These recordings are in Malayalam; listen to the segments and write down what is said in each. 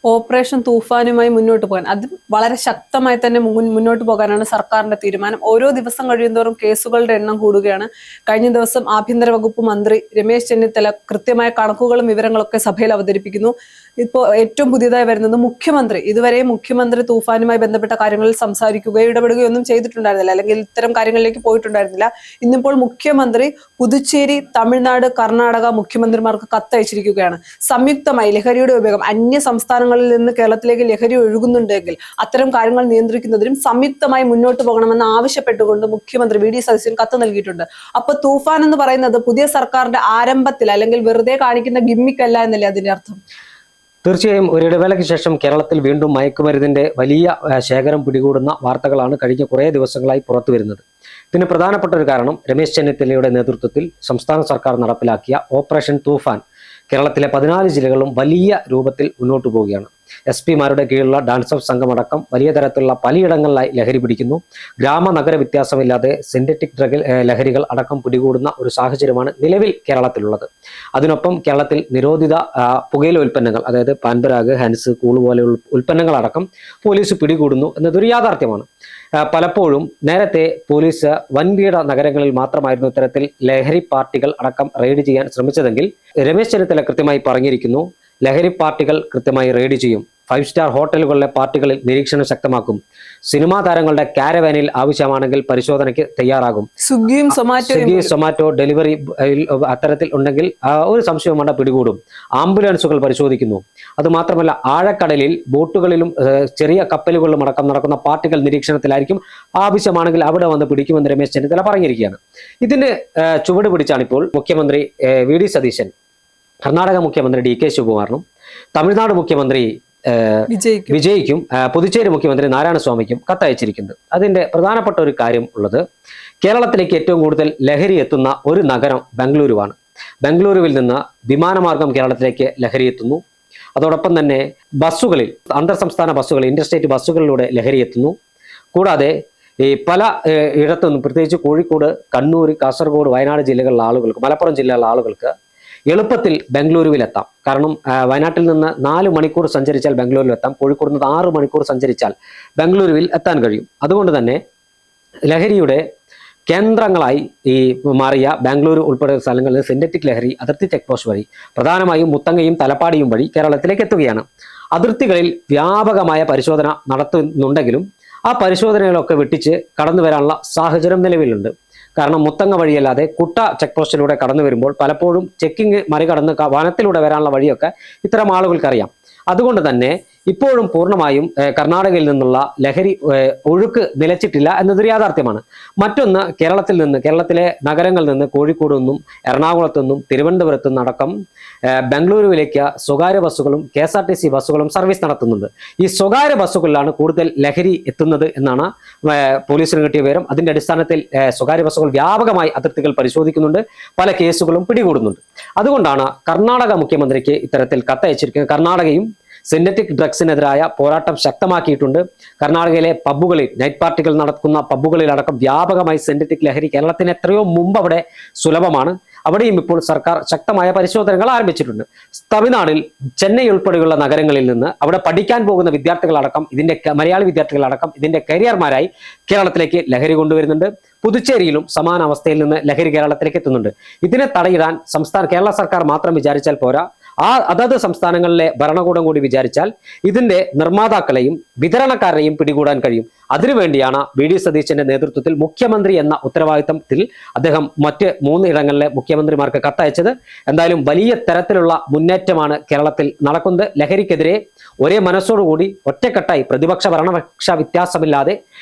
ഓപ്പറേഷൻ തൂഫാനുമായി മുന്നോട്ട് പോകാൻ അത് വളരെ ശക്തമായി തന്നെ മുന്നോട്ട് പോകാനാണ് സർക്കാരിന്റെ തീരുമാനം. ഓരോ ദിവസം കഴിയുന്തോറും കേസുകളുടെ എണ്ണം കൂടുകയാണ്. കഴിഞ്ഞ ദിവസം ആഭ്യന്തര വകുപ്പ് മന്ത്രി രമേശ് ചെന്നിത്തല കൃത്യമായ കണക്കുകളും വിവരങ്ങളൊക്കെ സഭയിൽ അവതരിപ്പിക്കുന്നു. ഇപ്പോൾ ഏറ്റവും പുതിയതായി വരുന്നത് മുഖ്യമന്ത്രി ഇതുവരെ മുഖ്യമന്ത്രി തൂഫാനുമായി ബന്ധപ്പെട്ട കാര്യങ്ങളിൽ സംസാരിക്കുകയോ ഇടപെടുകയോ ഒന്നും ചെയ്തിട്ടുണ്ടായിരുന്നില്ല, അല്ലെങ്കിൽ ഇത്തരം കാര്യങ്ങളിലേക്ക് പോയിട്ടുണ്ടായിരുന്നില്ല. ഇന്നിപ്പോൾ മുഖ്യമന്ത്രി പുതുച്ചേരി, തമിഴ്നാട്, കർണാടക മുഖ്യമന്ത്രിമാർക്ക് കത്തയച്ചിരിക്കുകയാണ്. സംയുക്തമായി ലഹരിയുടെ ഉപയോഗം അന്യ സംസ്ഥാനങ്ങളിൽ നിന്ന് കേരളത്തിലേക്ക് ലഹരി ഒഴുകുന്നുണ്ടെങ്കിൽ അത്തരം കാര്യങ്ങൾ നിയന്ത്രിക്കുന്നതിനും സംയുക്തമായി മുന്നോട്ട് പോകണമെന്ന് ആവശ്യപ്പെട്ടുകൊണ്ട് മുഖ്യമന്ത്രി വി ഡി സതീശൻ കത്ത് നൽകിയിട്ടുണ്ട്. അപ്പൊ തൂഫാൻ എന്ന് പറയുന്നത് പുതിയ സർക്കാരിന്റെ ആരംഭത്തിൽ അല്ലെങ്കിൽ വെറുതെ കാണിക്കുന്ന ഗിമ്മിക്കല്ല എന്നല്ലേ അതിന്റെ അർത്ഥം? തീർച്ചയായും ഒരു ഇടവേളയ്ക്ക് ശേഷം കേരളത്തിൽ വീണ്ടും മയക്കുമരുന്നിന്റെ വലിയ ശേഖരം പിടികൂടുന്ന വാർത്തകളാണ് കഴിഞ്ഞ കുറേ ദിവസങ്ങളായി പുറത്തു വരുന്നത്. ഇതിന് പ്രധാനപ്പെട്ട ഒരു കാരണം രമേശ് ചെന്നിത്തലയുടെ നേതൃത്വത്തിൽ സംസ്ഥാന സർക്കാർ നടപ്പിലാക്കിയ ഓപ്പറേഷൻ തൂഫാൻ കേരളത്തിലെ 14 ജില്ലകളും വലിയ രൂപത്തിൽ മുന്നോട്ട് പോവുകയാണ്. SP-മാരുടെ കീഴിലുള്ള ഡാൻസ് ഓഫ് സംഘമടക്കം വലിയ തരത്തിലുള്ള പലയിടങ്ങളിലായി ലഹരി പിടിക്കുന്നു. ഗ്രാമ-നഗര വ്യത്യാസമില്ലാതെ സിന്തറ്റിക് ലഹരികൾ അടക്കം പിടികൂടുന്ന ഒരു സാഹചര്യമാണ് നിലവിൽ കേരളത്തിലുള്ളത്. അതിനൊപ്പം കേരളത്തിൽ നിരോധിത പുകയില ഉൽപ്പന്നങ്ങൾ, അതായത് പാൻപരാഗ്, ഹൻസ്, കൂള് പോലെയുള്ള ഉൽപ്പന്നങ്ങളടക്കം പോലീസ് പിടികൂടുന്നു എന്നതൊരു യാഥാർത്ഥ്യമാണ്. പലപ്പോഴും നേരത്തെ പോലീസ് വൻകിട നഗരങ്ങളിൽ മാത്രമായിരുന്നു ഇത്തരത്തിൽ ലഹരി പാർട്ടികൾ അടക്കം റെയ്ഡ് ചെയ്യാൻ ശ്രമിച്ചതെങ്കിൽ രമേശ് ചെന്നിത്തല കൃത്യമായി പറഞ്ഞിരിക്കുന്നു, ലഹരി പാർട്ടികൾ കൃത്യമായി റെയ്ഡ് ചെയ്യും. 5 സ്റ്റാർ ഹോട്ടലുകളിലെ പാർട്ടികളിൽ നിരീക്ഷണം ശക്തമാക്കും. സിനിമാ താരങ്ങളുടെ കാരവാനിൽ ആവശ്യമാണെങ്കിൽ പരിശോധനയ്ക്ക് തയ്യാറാകും. സ്വിഗ്ഗി, സൊമാറ്റോ ഡെലിവറി അത്തരത്തിൽ ഉണ്ടെങ്കിൽ ഒരു സംശയം വേണ്ട പിടികൂടും. ആംബുലൻസുകൾ പരിശോധിക്കുന്നു. അതുമാത്രമല്ല ആഴക്കടലിൽ ബോട്ടുകളിലും ചെറിയ കപ്പലുകളിലും അടക്കം നടക്കുന്ന പാർട്ടികൾ നിരീക്ഷണത്തിലായിരിക്കും. ആവശ്യമാണെങ്കിൽ അവിടെ വന്ന് പിടിക്കുമെന്ന് രമേശ് ചെന്നിത്തല പറഞ്ഞിരിക്കുകയാണ്. ഇതിന് ചുവട് പിടിച്ചാണ് ഇപ്പോൾ മുഖ്യമന്ത്രി വി ഡി സതീശൻ കർണാടക മുഖ്യമന്ത്രി DK ശിവകുമാറിനും തമിഴ്നാട് മുഖ്യമന്ത്രി വിജയ്ക്കും പുതുച്ചേരി മുഖ്യമന്ത്രി നാരായണസ്വാമിക്കും കത്തയച്ചിരിക്കുന്നത്. അതിന്റെ പ്രധാനപ്പെട്ട ഒരു കാര്യം ഉള്ളത്, കേരളത്തിലേക്ക് ഏറ്റവും കൂടുതൽ ലഹരി എത്തുന്ന ഒരു നഗരം ബംഗളൂരുവാണ്. ബംഗളൂരുവിൽ നിന്ന് വിമാനമാർഗം കേരളത്തിലേക്ക് ലഹരി എത്തുന്നു. അതോടൊപ്പം തന്നെ ബസ്സുകളിൽ, അന്തർ സംസ്ഥാന ബസ്സുകൾ, ഇന്റർസ്റ്റേറ്റ് ബസ്സുകളിലൂടെ ലഹരി എത്തുന്നു. കൂടാതെ ഈ പല ഇടത്തുനിന്നും, പ്രത്യേകിച്ച് കോഴിക്കോട്, കണ്ണൂർ, കാസർഗോഡ്, വയനാട് ജില്ലകളിലെ ആളുകൾക്ക്, മലപ്പുറം ജില്ലയിലെ ആളുകൾക്ക് എളുപ്പത്തിൽ ബംഗളൂരുവിലെത്താം. കാരണം വയനാട്ടിൽ നിന്ന് 4 മണിക്കൂർ സഞ്ചരിച്ചാൽ ബംഗളൂരുവിലെത്താം. കോഴിക്കോട് നിന്ന് 6 മണിക്കൂർ സഞ്ചരിച്ചാൽ ബംഗളൂരുവിൽ എത്താൻ കഴിയും. അതുകൊണ്ട് തന്നെ ലഹരിയുടെ കേന്ദ്രങ്ങളായി ഈ മാറിയ ബാംഗ്ലൂർ ഉൾപ്പെടെയുള്ള സ്ഥലങ്ങളിൽ സിന്തറ്റിക് ലഹരി അതിർത്തി ചെക്ക് പോസ്റ്റ് വഴി, പ്രധാനമായും മുത്തങ്ങയും തലപ്പാടിയും വഴി കേരളത്തിലേക്ക് എത്തുകയാണ്. അതിർത്തികളിൽ വ്യാപകമായ പരിശോധന നടത്തുന്നുണ്ടെങ്കിലും ആ പരിശോധനകളൊക്കെ വെട്ടിച്ച് കടന്നു വരാനുള്ള സാഹചര്യം നിലവിലുണ്ട്. കാരണം മുത്തങ്ങ വഴിയല്ലാതെ കുട്ട ചെക്ക് പോസ്റ്റിലൂടെ കടന്നു വരുമ്പോൾ പലപ്പോഴും ചെക്കിങ് മറികടന്ന് വനത്തിലൂടെ വരാനുള്ള വഴിയൊക്കെ ഇത്തരം ആളുകൾക്കറിയാം. അതുകൊണ്ട് തന്നെ ഇപ്പോഴും പൂർണ്ണമായും കർണാടകയിൽ നിന്നുള്ള ലഹരി ഒഴുക്ക് നിലച്ചിട്ടില്ല എന്നതൊരു യാഥാർത്ഥ്യമാണ്. മറ്റൊന്ന്, കേരളത്തിലെ നഗരങ്ങളിൽ നിന്ന്, കോഴിക്കോട് നിന്നും എറണാകുളത്തു നിന്നും തിരുവനന്തപുരത്തു നിന്നും അടക്കം ബംഗളൂരുവിലേക്ക് സ്വകാര്യ ബസ്സുകളും KSRTC ബസ്സുകളും സർവീസ് നടത്തുന്നുണ്ട്. ഈ സ്വകാര്യ ബസ്സുകളിലാണ് കൂടുതൽ ലഹരി എത്തുന്നത് എന്നാണ് പോലീസിന് കിട്ടിയ വിവരം. അതിന്റെ അടിസ്ഥാനത്തിൽ സ്വകാര്യ ബസ്സുകൾ വ്യാപകമായി അതിർത്തികൾ പരിശോധിക്കുന്നുണ്ട്, പല കേസുകളും പിടികൂടുന്നുണ്ട്. അതുകൊണ്ടാണ് കർണാടക മുഖ്യമന്ത്രിക്ക് ഇത്തരത്തിൽ കത്തയച്ചിരിക്കുന്നത്. കർണാടകയും സിന്തറ്റിക് ഡ്രഗ്സിനെതിരായ പോരാട്ടം ശക്തമാക്കിയിട്ടുണ്ട്. കർണാടകയിലെ പബ്ബുകളിൽ, നൈറ്റ് പാർട്ടികൾ നടക്കുന്ന പബ്ബുകളിലടക്കം വ്യാപകമായി സിന്തറ്റിക് ലഹരി കേരളത്തിന് എത്രയോ മുമ്പ് അവിടെ സുലഭമാണ്. അവിടെയും ഇപ്പോൾ സർക്കാർ ശക്തമായ പരിശോധനകൾ ആരംഭിച്ചിട്ടുണ്ട്. തമിഴ്നാടിൽ ചെന്നൈ ഉൾപ്പെടെയുള്ള നഗരങ്ങളിൽ നിന്ന് അവിടെ പഠിക്കാൻ പോകുന്ന വിദ്യാർത്ഥികളടക്കം, മലയാളി വിദ്യാർത്ഥികളടക്കം ഇതിന്റെ കരിയർമാരായി കേരളത്തിലേക്ക് ലഹരി കൊണ്ടുവരുന്നുണ്ട്. പുതുച്ചേരിയിലും സമാന അവസ്ഥയിൽ നിന്ന് ലഹരി കേരളത്തിലേക്ക് എത്തുന്നുണ്ട്. ഇതിനെ തടയിടാൻ കേരള സർക്കാർ മാത്രം വിചാരിച്ചാൽ പോരാ, അതത് സംസ്ഥാനങ്ങളിലെ ഭരണകൂടം കൂടി വിചാരിച്ചാൽ ഇതിന്റെ നിർമ്മാതാക്കളെയും വിതരണക്കാരെയും പിടികൂടാൻ കഴിയും. അതിനുവേണ്ടിയാണ് വി ഡി സതീശന്റെ നേതൃത്വത്തിൽ മുഖ്യമന്ത്രി എന്ന ഉത്തരവാദിത്തത്തിൽ അദ്ദേഹം മറ്റ് 3 ഇടങ്ങളിലെ മുഖ്യമന്ത്രിമാർക്ക് കത്തയച്ചത്. എന്തായാലും വലിയ തരത്തിലുള്ള മുന്നേറ്റമാണ് കേരളത്തിൽ നടക്കുന്നത്. ലഹരിക്കെതിരെ ഒരേ മനസ്സോടുകൂടി ഒറ്റക്കെട്ടായി, പ്രതിപക്ഷ ഭരണപക്ഷ വ്യത്യാസമില്ലാതെ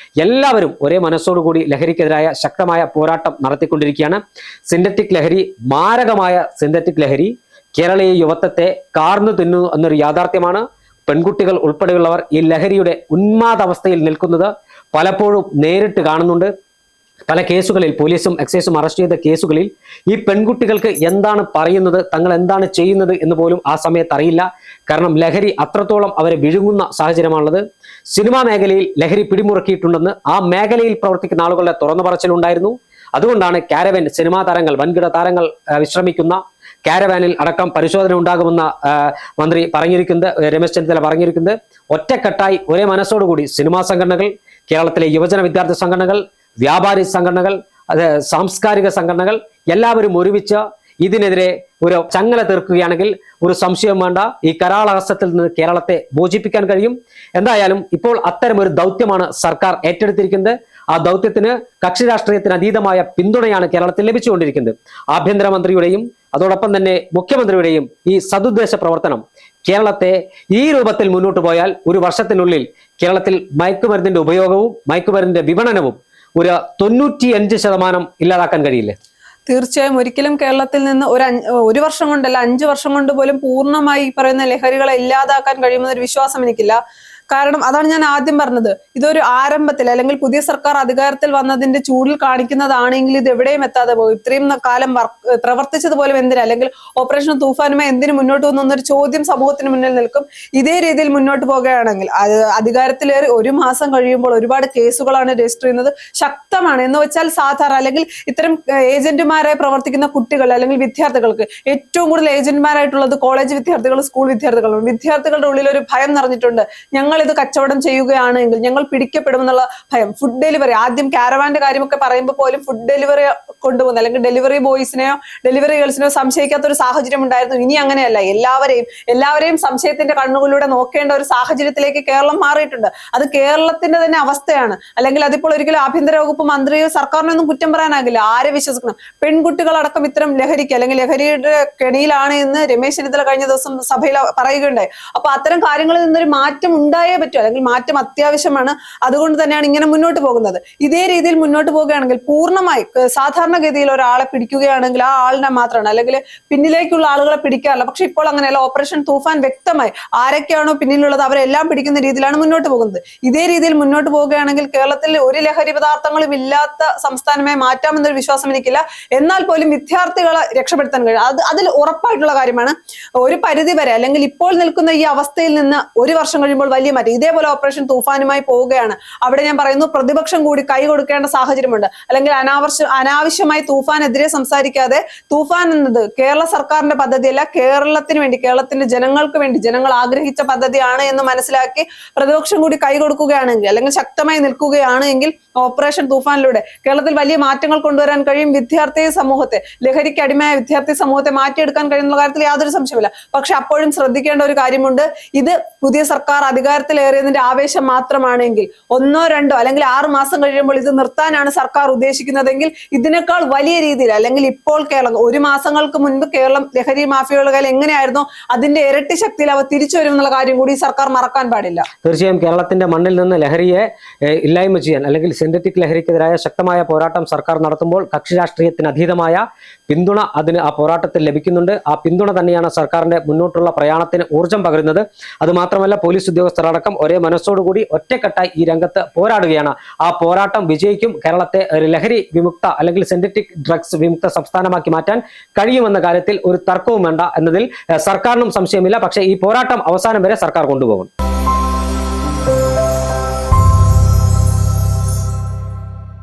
എല്ലാവരും ഒരേ മനസ്സോടുകൂടി ലഹരിക്കെതിരായ ശക്തമായ പോരാട്ടം നടത്തിക്കൊണ്ടിരിക്കുകയാണ്. സിന്തറ്റിക് ലഹരി, മാരകമായ സിന്തറ്റിക് ലഹരി കേരളീയ യുവത്വത്തെ കാർന്നു തിന്നുന്നു എന്നൊരു യാഥാർത്ഥ്യമാണ്. പെൺകുട്ടികൾ ഉൾപ്പെടെയുള്ളവർ ഈ ലഹരിയുടെ ഉന്മാദാവസ്ഥയിൽ നിൽക്കുന്നത് പലപ്പോഴും നേരിട്ട് കാണുന്നുണ്ട്. പല കേസുകളിൽ പോലീസും എക്സൈസും അറസ്റ്റ് ചെയ്ത കേസുകളിൽ ഈ പെൺകുട്ടികൾക്ക് എന്താണ് പറയുന്നത്, തങ്ങൾ എന്താണ് ചെയ്യുന്നത് എന്ന് പോലും ആ സമയത്ത് അറിയില്ല. കാരണം ലഹരി അത്രത്തോളം അവരെ വിഴുങ്ങുന്ന സാഹചര്യമാണുള്ളത്. സിനിമാ മേഖലയിൽ ലഹരി പിടിമുറുക്കിയിട്ടുണ്ടെന്ന് ആ മേഖലയിൽ പ്രവർത്തിക്കുന്ന ആളുകളുടെ തുറന്നു പറച്ചിലുണ്ടായിരുന്നു. അതുകൊണ്ടാണ് കാരവൻ, സിനിമാ താരങ്ങൾ, വൻകിട താരങ്ങൾ വിശ്രമിക്കുന്ന കാരവാനിൽ അടക്കം പരിശോധന ഉണ്ടാകുമെന്ന മന്ത്രി പറഞ്ഞിരിക്കുന്നത്, രമേശ് ചെന്നിത്തല പറഞ്ഞിരിക്കുന്നത്. ഒറ്റക്കെട്ടായി ഒരേ മനസ്സോടുകൂടി സിനിമാ സംഘടനകൾ, കേരളത്തിലെ യുവജന വിദ്യാർത്ഥി സംഘടനകൾ, വ്യാപാരി സംഘടനകൾ, സാംസ്കാരിക സംഘടനകൾ എല്ലാവരും ഒരുമിച്ച് ഇതിനെതിരെ ഒരു ചങ്ങല തീർക്കുകയാണെങ്കിൽ ഒരു സംശയം വേണ്ട, ഈ കരാളഹസ്തത്തിൽ നിന്ന് കേരളത്തെ മോചിപ്പിക്കാൻ കഴിയും. എന്തായാലും ഇപ്പോൾ അത്തരമൊരു ദൗത്യമാണ് സർക്കാർ ഏറ്റെടുത്തിരിക്കുന്നത്. ആ ദൗത്യത്തിന് കക്ഷി രാഷ്ട്രീയത്തിന് അതീതമായ പിന്തുണയാണ് കേരളത്തിൽ ലഭിച്ചുകൊണ്ടിരിക്കുന്നത്. ആഭ്യന്തരമന്ത്രിയുടെയും അതോടൊപ്പം തന്നെ മുഖ്യമന്ത്രിയുടെയും ഈ സദുദ്ദേശ പ്രവർത്തനം കേരളത്തെ ഈ രൂപത്തിൽ മുന്നോട്ട് പോയാൽ ഒരു വർഷത്തിനുള്ളിൽ കേരളത്തിൽ മയക്കുമരുന്നിന്റെ ഉപയോഗവും മയക്കുമരുന്നിന്റെ വിപണനവും ഒരു 95% ഇല്ലാതാക്കാൻ കഴിയില്ലേ? തീർച്ചയായും ഒരിക്കലും കേരളത്തിൽ നിന്ന് ഒരു വർഷം കൊണ്ടല്ല, 5 വർഷം കൊണ്ട് പോലും പൂർണ്ണമായി പറയുന്ന ലഹരികളെ ഇല്ലാതാക്കാൻ കഴിയുമെന്നൊരു വിശ്വാസം എനിക്കില്ല. കാരണം അതാണ് ഞാൻ ആദ്യം പറഞ്ഞത്, ഇതൊരു ആരംഭത്തിൽ അല്ലെങ്കിൽ പുതിയ സർക്കാർ അധികാരത്തിൽ വന്നതിന്റെ ചൂടിൽ കാണിക്കുന്നതാണെങ്കിൽ ഇത് എവിടെയും എത്താതെ പോകും. ഇത്രയും കാലം പ്രവർത്തിച്ചതുപോലും എന്തിനാ, അല്ലെങ്കിൽ ഓപ്പറേഷൻ തൂഫാനുമായി എന്തിനു മുന്നോട്ട് വന്നൊരു ചോദ്യം സമൂഹത്തിന് മുന്നിൽ നിൽക്കും. ഇതേ രീതിയിൽ മുന്നോട്ട് പോകുകയാണെങ്കിൽ അധികാരത്തിലേറി 1 മാസം കഴിയുമ്പോൾ ഒരുപാട് കേസുകളാണ് രജിസ്റ്റർ ചെയ്യുന്നത്. ശക്തമാണ് എന്ന് വെച്ചാൽ സാധാരണ അല്ലെങ്കിൽ ഇത്തരം ഏജന്റുമാരായി പ്രവർത്തിക്കുന്ന കുട്ടികൾ അല്ലെങ്കിൽ വിദ്യാർത്ഥികൾക്ക് ഏറ്റവും കൂടുതൽ ഏജന്റുമാരായിട്ടുള്ളത് കോളേജ് വിദ്യാർത്ഥികൾ, സ്കൂൾ വിദ്യാർത്ഥികളാണ്. വിദ്യാർത്ഥികളുടെ ഉള്ളിൽ ഒരു ഭയം നിറഞ്ഞിട്ടുണ്ട്. ഞങ്ങൾ ഇത് കച്ചവടം ചെയ്യുകയാണെങ്കിൽ ഞങ്ങൾ പിടിക്കപ്പെടുമെന്നുള്ള ഭയം. ഫുഡ് ഡെലിവറി, ആദ്യം കാരവാന്റെ കാര്യമൊക്കെ പറയുമ്പോൾ പോലും ഫുഡ് ഡെലിവറി കൊണ്ടുപോകുന്ന അല്ലെങ്കിൽ ഡെലിവറി ബോയ്സിനെയോ ഡെലിവറി ഗേൾസിനെയോ സംശയിക്കാത്ത ഒരു സാഹചര്യം ഉണ്ടായിരുന്നു. ഇനി അങ്ങനെയല്ല, എല്ലാവരെയും സംശയത്തിന്റെ കണ്ണുകളിലൂടെ നോക്കേണ്ട ഒരു സാഹചര്യത്തിലേക്ക് കേരളം മാറിയിട്ടുണ്ട്. അത് കേരളത്തിന്റെ തന്നെ അവസ്ഥയാണ്. അല്ലെങ്കിൽ അതിപ്പോൾ ഒരിക്കലും ആഭ്യന്തര വകുപ്പ് മന്ത്രിയോ സർക്കാരിനൊന്നും കുറ്റം പറയാനാകില്ല. ആരെ വിശ്വസിക്കണം? പെൺകുട്ടികളടക്കം ഇത്തരം ലഹരിക്ക് അല്ലെങ്കിൽ ലഹരിയുടെ കെണിയിലാണ് എന്ന് രമേശ് ചെന്നിത്തല കഴിഞ്ഞ ദിവസം സഭയിൽ പറയുകയുണ്ടായി. അപ്പൊ അത്തരം കാര്യങ്ങളിൽ നിന്നൊരു മാറ്റം ഉണ്ടായേ പറ്റൂ, അല്ലെങ്കിൽ മാറ്റം അത്യാവശ്യമാണ്. അതുകൊണ്ട് തന്നെയാണ് ഇങ്ങനെ മുന്നോട്ട് പോകുന്നത്. ഇതേ രീതിയിൽ മുന്നോട്ട് പോവുകയാണെങ്കിൽ പൂർണ്ണമായി സാധാരണഗതിയിൽ ഒരാളെ പിടിക്കുകയാണെങ്കിൽ ആ ആളിനെ മാത്രമാണ്, അല്ലെങ്കിൽ പിന്നിലേക്കുള്ള ആളുകളെ പിടിക്കാറില്ല. പക്ഷെ ഇപ്പോൾ അങ്ങനെയല്ല. ഓപ്പറേഷൻ തൂഫാൻ വ്യക്തമായി ആരൊക്കെയാണോ പിന്നിലുള്ളത് അവരെല്ലാം പിടിക്കുന്ന രീതിയിലാണ് മുന്നോട്ട് പോകുന്നത്. ഇതേ രീതിയിൽ മുന്നോട്ട് പോവുകയാണെങ്കിൽ കേരളത്തിൽ ഒരു ലഹരി പദാർത്ഥങ്ങളും ഇല്ലാത്ത സംസ്ഥാനമായി മാറ്റാമെന്നൊരു വിശ്വാസം എനിക്കില്ല. എന്നാൽ പോലും വിദ്യാർത്ഥികളെ രക്ഷപ്പെടുത്താൻ കഴിയും. അതിൽ ഉറപ്പായിട്ടുള്ള കാര്യമാണ്. ഒരു പരിധി വരെ അല്ലെങ്കിൽ ഇപ്പോൾ നിൽക്കുന്ന ഈ അവസ്ഥയിൽ നിന്ന് 1 വർഷം കഴിയുമ്പോൾ വലിയ മാറ്റം. ഇതേപോലെ ഓപ്പറേഷൻ തൂഫാനുമായി പോവുകയാണ്. അവിടെ ഞാൻ പറയുന്നു, പ്രതിപക്ഷം കൂടി കൈ കൊടുക്കേണ്ട സാഹചര്യമുണ്ട്. അല്ലെങ്കിൽ അനാവശ്യമായി തൂഫാനെതിരെ സംസാരിക്കാതെ, തൂഫാൻ എന്നത് കേരള സർക്കാരിന്റെ പദ്ധതിയല്ല, കേരളത്തിന് വേണ്ടി, കേരളത്തിന്റെ ജനങ്ങൾക്ക് വേണ്ടി, ജനങ്ങൾ ആഗ്രഹിച്ച പദ്ധതിയാണ് എന്ന് മനസ്സിലാക്കി പ്രതിപക്ഷം കൂടി കൈ കൊടുക്കുകയാണെങ്കിൽ അല്ലെങ്കിൽ ശക്തമായി നിൽക്കുകയാണെങ്കിൽ ഓപ്പറേഷൻ തൂഫാനിലൂടെ കേരളത്തിൽ വലിയ മാറ്റങ്ങൾ കൊണ്ടുവരാൻ കഴിയും. വിദ്യാർത്ഥി സമൂഹത്തെ, ലഹരിക്ക് അടിമയായ വിദ്യാർത്ഥി സമൂഹത്തെ മാറ്റിയെടുക്കാൻ കഴിയുന്ന കാര്യത്തിൽ യാതൊരു സംശയമില്ല. പക്ഷെ അപ്പോഴും ശ്രദ്ധിക്കേണ്ട ഒരു കാര്യമുണ്ട്. ഇത് പുതിയ സർക്കാർ അധികാരത്തിലേറിയതിന്റെ ആവേശം മാത്രമാണെങ്കിൽ 1, 2 അല്ലെങ്കിൽ 6 മാസം കഴിയുമ്പോൾ ഇത് നിർത്താനാണ് സർക്കാർ ഉദ്ദേശിക്കുന്നതെങ്കിൽ ഇതിനേക്കാൾ വലിയ രീതിയിൽ, അല്ലെങ്കിൽ ഇപ്പോൾ കേരളം 1 മാസങ്ങൾക്ക് മുൻപ് കേരളം ലഹരി മാഫിയകളുടെ കയ്യിൽ എങ്ങനെയായിരുന്നോ അതിന്റെ ഇരട്ടി ശക്തിയിൽ അവ തിരിച്ചു വരും എന്നുള്ള കാര്യം കൂടി സർക്കാർ മറക്കാൻ പാടില്ല. തീർച്ചയായും കേരളത്തിന്റെ മണ്ണിൽ നിന്ന് ലഹരിയെ ഇല്ലായ്മ ചെയ്യാൻ അല്ലെങ്കിൽ സിന്തറ്റിക് ലഹരിക്കെതിരായ ശക്തമായ പോരാട്ടം സർക്കാർ നടത്തുമ്പോൾ കക്ഷി രാഷ്ട്രീയത്തിന് അതീതമായ പിന്തുണ ആ പോരാട്ടത്തിൽ ലഭിക്കുന്നുണ്ട്. ആ പിന്തുണ തന്നെയാണ് സർക്കാരിന്റെ മുന്നോട്ടുള്ള പ്രയാണത്തിന് ഊർജ്ജം പകരുന്നത്. അത് മാത്രമല്ല, പോലീസ് ഉദ്യോഗസ്ഥരടക്കം ഒരേ മനസ്സോടുകൂടി ഒറ്റക്കെട്ടായി ഈ രംഗത്ത് പോരാടുകയാണ്. ആ പോരാട്ടം വിജയിക്കും. കേരളത്തെ ഒരു ലഹരി വിമുക്ത അല്ലെങ്കിൽ സിന്തറ്റിക് ഡ്രഗ്സ് വിമുക്ത സംസ്ഥാനമാക്കി മാറ്റാൻ കഴിയുമെന്ന കാര്യത്തിൽ ഒരു തർക്കവും വേണ്ട എന്നതിൽ സർക്കാരിനും സംശയമില്ല. പക്ഷേ ഈ പോരാട്ടം അവസാനം വരെ സർക്കാർ കൊണ്ടുപോകും.